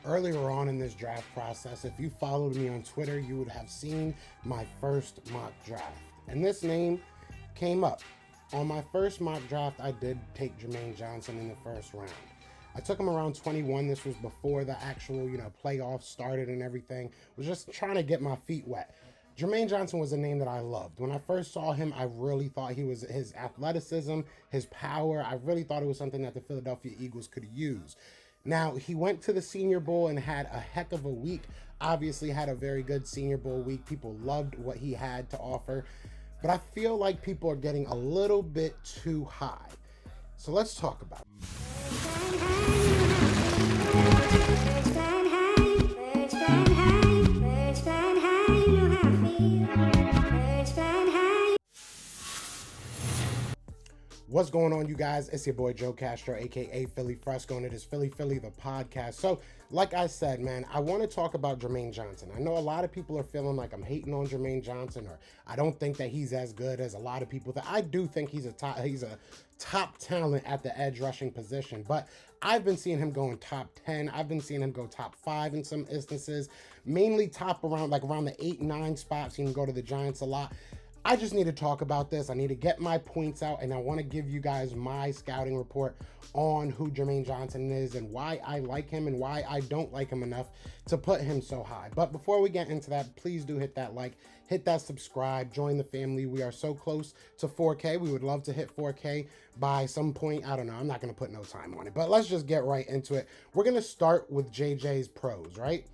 Earlier on in this draft process, if you followed me on Twitter, you would have seen my first mock draft. And this name came up. On my first mock draft, I did take Jermaine Johnson in the first round. I took him around 21. This was before the actual, playoffs started and everything. I was just trying to get my feet wet. Jermaine Johnson was a name that I loved. When I first saw him, I really thought his athleticism, his power, I really thought it was something that the Philadelphia Eagles could use. Now, he went to the Senior Bowl and had a heck of a week. Obviously had a very good Senior Bowl week. People loved what he had to offer. But I feel like people are getting a little bit too high. So let's talk about it. What's going on, you guys? It's your boy Joe Castro, aka Philly Fresco, and it is Philly the podcast. So, like I said, man, I want to talk about Jermaine Johnson. I know a lot of people are feeling like I'm hating on Jermaine Johnson, or I don't think that he's as good as a lot of people. That I do think he's a top talent at the edge rushing position, but I've been seeing him going top 10. I've been seeing him go top 5 in some instances, mainly top around the 8-9 spots. He can go to the Giants a lot. I just need to talk about this. I need to get my points out, and I want to give you guys my scouting report on who Jermaine Johnson is and why I like him and why I don't like him enough to put him so high. But before we get into that, please do hit that like, hit that subscribe, join the family. We are so close to 4K. We would love to hit 4K by some point. I don't know. I'm not going to put no time on it, but let's just get right into it. We're going to start with JJ's pros, right?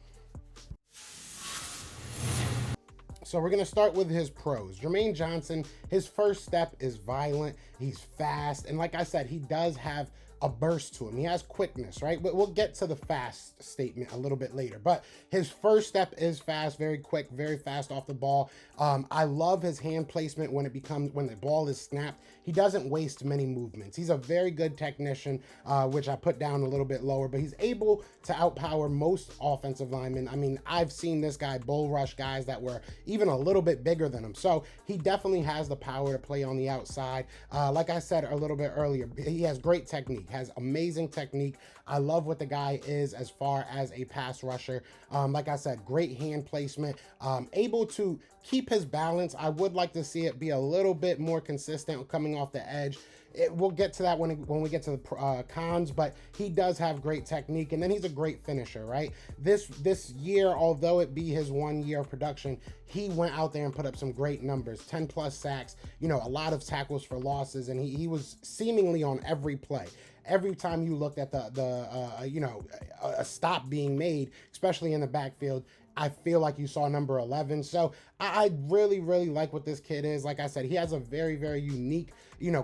So we're going to start with his pros. Jermaine Johnson, his first step is violent. He's fast. And like I said, he does have a burst to him. He has quickness, right? But we'll get to the fast statement a little bit later. But his first step is fast, very quick, very fast off the ball. I love his hand placement when the ball is snapped. He doesn't waste many movements. He's a very good technician, which I put down a little bit lower, but he's able to outpower most offensive linemen. I mean, I've seen this guy bull rush guys that were even a little bit bigger than him. So he definitely has the power to play on the outside. Like I said a little bit earlier, he has great technique, has amazing technique. I love what the guy is as far as a pass rusher. Like I said, great hand placement, able to keep his balance. I would like to see it be a little bit more consistent coming off the edge. We'll get to that when we get to the cons, but he does have great technique, and then he's a great finisher, right? This year, although it be his 1 year of production, he went out there and put up some great numbers, 10 plus sacks, a lot of tackles for losses, and he was seemingly on every play. Every time you looked at a stop being made, especially in the backfield, I feel like you saw number 11. So I really, really like what this kid is. Like I said, he has a very, very unique,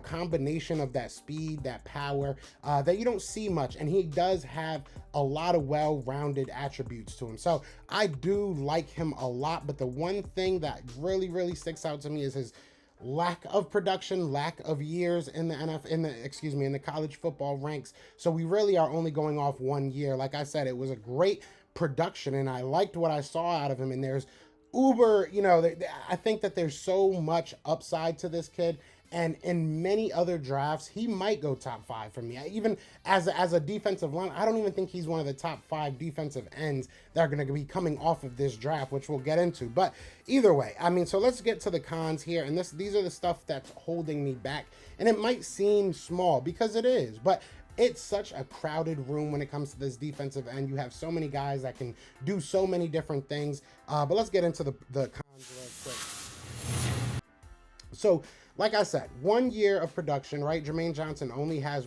combination of that speed, that power that you don't see much. And he does have a lot of well-rounded attributes to him. So I do like him a lot. But the one thing that really, really sticks out to me is his lack of production, lack of years in the college football ranks. So we really are only going off 1 year. Like I said, it was a great production, and I liked what I saw out of him. And there's I think that there's so much upside to this kid. And in many other drafts, he might go top 5 for me. Even as a defensive line, I don't even think he's one of the top 5 defensive ends that are going to be coming off of this draft, which we'll get into. But either way, I mean, so let's get to the cons here. And these are the stuff that's holding me back. And it might seem small because it is, but it's such a crowded room when it comes to this defensive end. You have so many guys that can do so many different things. But let's get into the cons real quick. So, like I said, 1 year of production, right? Jermaine Johnson only has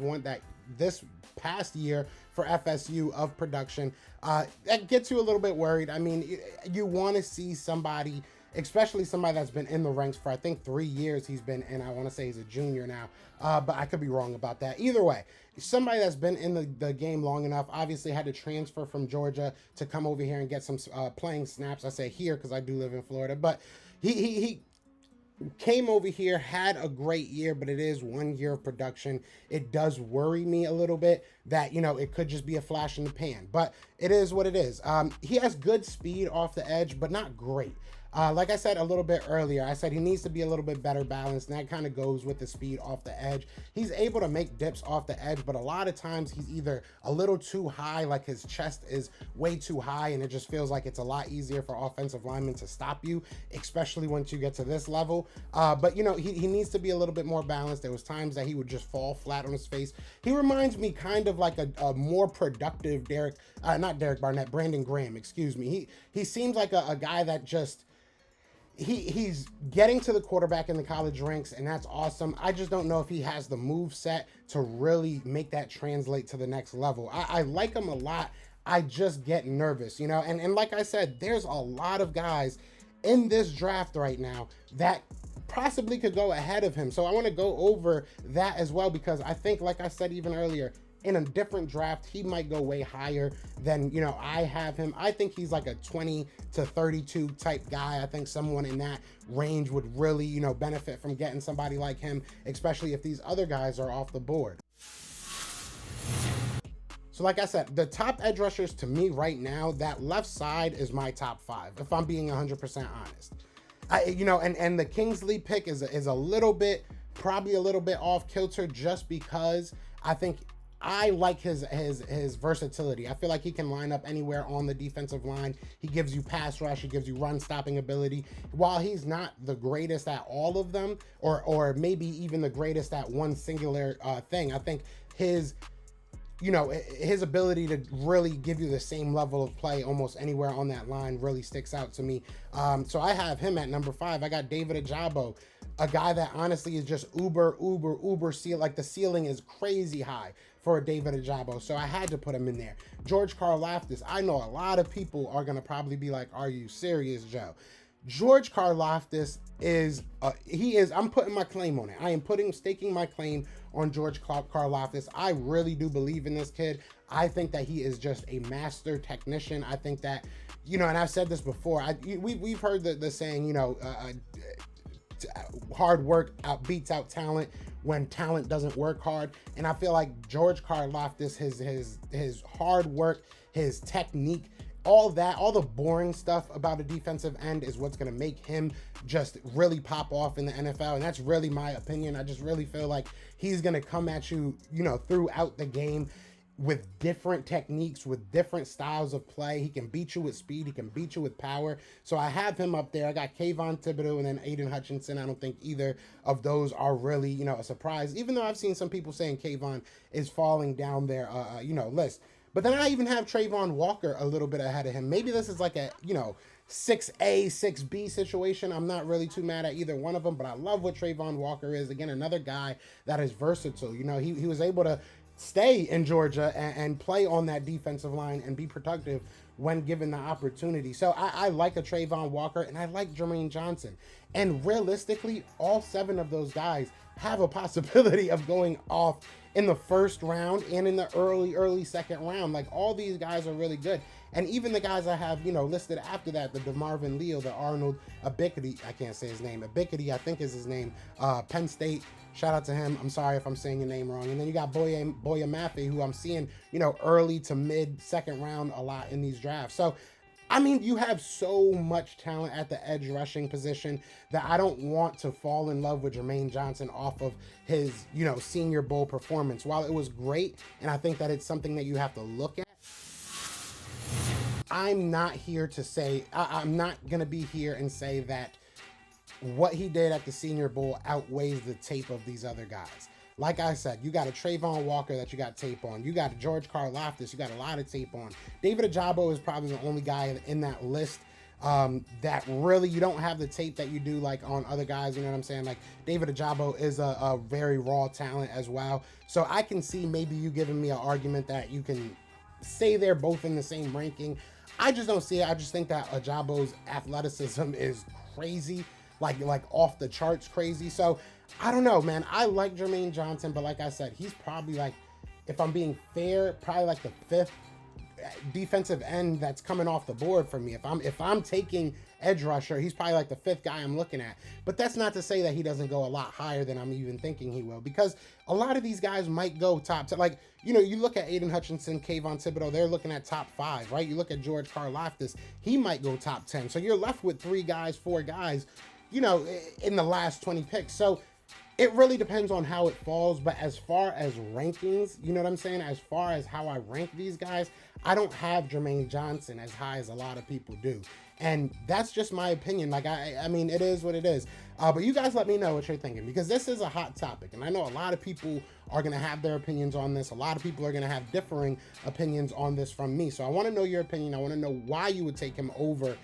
this past year for FSU of production. That gets you a little bit worried. I mean, you want to see somebody, especially somebody that's been in the ranks for, I think, 3 years he's been in. I want to say he's a junior now, but I could be wrong about that. Either way, somebody that's been in the game long enough, obviously had to transfer from Georgia to come over here and get some playing snaps. I say here because I do live in Florida, but he came over here, had a great year, but it is 1 year of production. It does worry me a little bit that, it could just be a flash in the pan, but it is what it is. He has good speed off the edge, but not great. Like I said a little bit earlier, I said he needs to be a little bit better balanced, and that kind of goes with the speed off the edge. He's able to make dips off the edge, but a lot of times he's either a little too high, like his chest is way too high, and it just feels like it's a lot easier for offensive linemen to stop you, especially once you get to this level. But, you know, he needs to be a little bit more balanced. There was times that he would just fall flat on his face. He reminds me kind of like a more productive Brandon Graham, excuse me. He seems like a guy that just, he's getting to the quarterback in the college ranks, and that's awesome. I just don't know if he has the move set to really make that translate to the next level. I like him a lot. I just get nervous, you know, and like I said, there's a lot of guys in this draft right now that possibly could go ahead of him. So I want to go over that as well, because I think, like I said even earlier, in a different draft, he might go way higher than, you know, I have him. I think he's like a 20 to 32 type guy. I think someone in that range would really, you know, benefit from getting somebody like him, especially if these other guys are off the board. So like I said, the top edge rushers to me right now, that left side is my top 5, if I'm being 100% honest. You know, and the Kingsley pick is a little bit, probably a little bit off kilter, just because I think I like his versatility. I feel like he can line up anywhere on the defensive line. He gives you pass rush, he gives you run stopping ability. While he's not the greatest at all of them, or maybe even the greatest at one singular thing, I think his, you know, his ability to really give you the same level of play almost anywhere on that line really sticks out to me. So I have him at number 5. I got David Ojabo, a guy that honestly is just uber seal. Like, the ceiling is crazy high for a David Ojabo, so I had to put him in there. George Karlaftis, I know a lot of people are gonna probably be like, are you serious, Joe? George Karlaftis is, I'm putting my claim on it. I am staking my claim on George Karlaftis. I really do believe in this kid. I think that he is just a master technician. I think that, you know, and I've said this before, we've heard the saying, you know, hard work beats out talent when talent doesn't work hard. And I feel like George Karlaftis, his hard work, his technique, all the boring stuff about a defensive end is what's going to make him just really pop off in the NFL. And that's really my opinion. I just really feel like he's going to come at you, you know, throughout the game with different techniques, with different styles of play. He can beat you with speed. He can beat you with power. So I have him up there. I got Kayvon Thibodeau and then Aiden Hutchinson. I don't think either of those are really, you know, a surprise, even though I've seen some people saying Kayvon is falling down their, you know, list. But then I even have Trayvon Walker a little bit ahead of him. Maybe this is like a, you know, 6A, 6B situation. I'm not really too mad at either one of them, but I love what Trayvon Walker is. Again, another guy that is versatile. You know, he was able to stay in Georgia and play on that defensive line and be productive when given the opportunity. So I like a Trayvon Walker, and I like Jermaine Johnson. And realistically, all 7 of those guys have a possibility of going off in the first round and in the early second round. Like, all these guys are really good. And even the guys I have, you know, listed after that, the DeMarvin Leal, the Arnold Abikidi, I can't say his name, Abikidi, I think is his name, Penn State, shout out to him. I'm sorry if I'm saying your name wrong. And then you got Boye Mafe, who I'm seeing, you know, early to mid second round a lot in these drafts. So, I mean, you have so much talent at the edge rushing position that I don't want to fall in love with Jermaine Johnson off of his, you know, Senior Bowl performance. While it was great, and I think that it's something that you have to look at, I'm not here to say, I'm not going to be here and say that what he did at the Senior Bowl outweighs the tape of these other guys. Like I said, you got a Trayvon Walker that you got tape on. You got a George Karlaftis, you got a lot of tape on. David Ojabo is probably the only guy in that list that really, you don't have the tape that you do like on other guys, you know what I'm saying? Like, David Ojabo is a very raw talent as well. So I can see maybe you giving me an argument that you can say they're both in the same ranking. I just don't see it. I just think that Ajabo's athleticism is crazy, like off the charts crazy. So I don't know, man. I like Jermaine Johnson, but like I said, he's probably like, if I'm being fair, probably like the 5th defensive end that's coming off the board for me. If I'm taking edge rusher, he's probably like the 5th guy I'm looking at. But that's not to say that he doesn't go a lot higher than I'm even thinking he will, because a lot of these guys might go top 10. Like, you know, you look at Aiden Hutchinson, Kayvon Thibodeau, they're looking at top 5, right? You look at George Karlaftis, he might go top 10. So you're left with 3 guys, 4 guys, you know, in the last 20 picks. So it really depends on how it falls. But as far as rankings, you know what I'm saying? As far as how I rank these guys, I don't have Jermaine Johnson as high as a lot of people do. And that's just my opinion. Like, I mean, it is what it is. But you guys let me know what you're thinking, because this is a hot topic. And I know a lot of people are going to have their opinions on this. A lot of people are going to have differing opinions on this from me. So I want to know your opinion. I want to know why you would take him over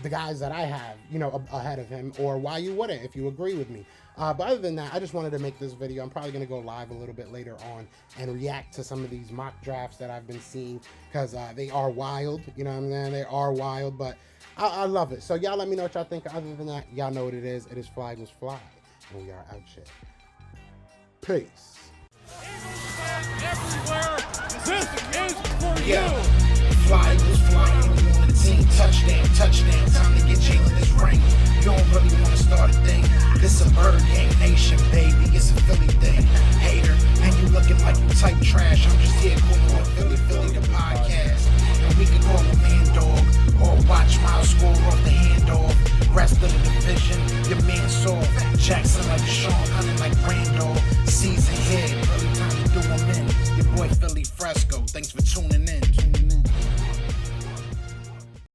the guys that I have, you know, ahead of him, or why you wouldn't, if you agree with me. But other than that, I just wanted to make this video. I'm probably going to go live a little bit later on and react to some of these mock drafts that I've been seeing, because they are wild. You know what I'm saying? They are wild, but I love it. So y'all let me know what y'all think. Other than that, y'all know what it is. It is Fly Eagles Fly, and we are out here. Peace. Everywhere. This is for Yeah. you. Fly Eagles flying on the team. Touchdown, touchdown. Time to get Jalen this ring. You don't really want to start a thing. This a Bird Gang Nation, baby. It's a Philly thing. Hater, and you looking like you type trash. I'm just here calling on Philly the podcast. And we can call a man dog, or watch Miles score off the handoff. Rest of the division, your man soft. Jackson like Sean, hunting like Randolph. Season head, really time to do him in. Your boy Philly Fresco. Thanks for tuning in.